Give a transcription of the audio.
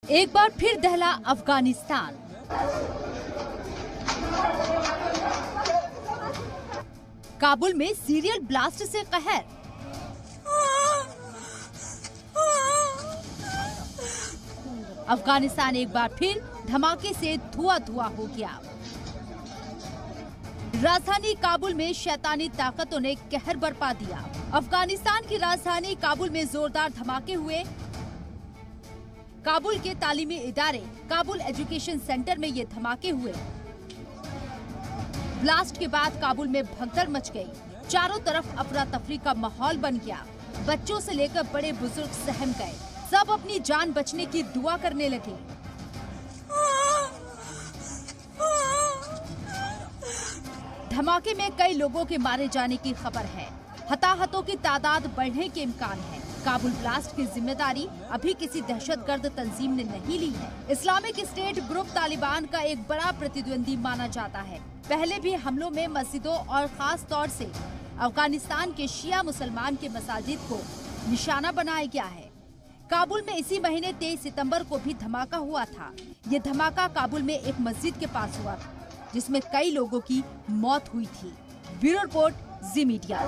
एक बार फिर दहला अफगानिस्तान। काबुल में सीरियल ब्लास्ट से कहर। अफगानिस्तान एक बार फिर धमाके से धुआं धुआं हो गया। राजधानी काबुल में शैतानी ताकतों ने कहर बरपा दिया। अफगानिस्तान की राजधानी काबुल में जोरदार धमाके हुए। काबुल के तालीमी इदारे काबुल एजुकेशन सेंटर में ये धमाके हुए। ब्लास्ट के बाद काबुल में भगदड़ मच गई। चारों तरफ अफरा तफरी का माहौल बन गया। बच्चों से लेकर बड़े बुजुर्ग सहम गए। सब अपनी जान बचने की दुआ करने लगे। धमाके में कई लोगों के मारे जाने की खबर है। हताहतों की तादाद बढ़ने के इम्कान है। काबुल ब्लास्ट की जिम्मेदारी अभी किसी दहशतगर्द तंजीम ने नहीं ली है। इस्लामिक स्टेट ग्रुप तालिबान का एक बड़ा प्रतिद्वंदी माना जाता है। पहले भी हमलों में मस्जिदों और खास तौर से अफगानिस्तान के शिया मुसलमान के मसाजिद को निशाना बनाया गया है। काबुल में इसी महीने 23 सितंबर को भी धमाका हुआ था। ये धमाका काबुल में एक मस्जिद के पास हुआ था, जिसमें कई लोगों की मौत हुई थी। ब्यूरो रिपोर्ट, जी मीडिया।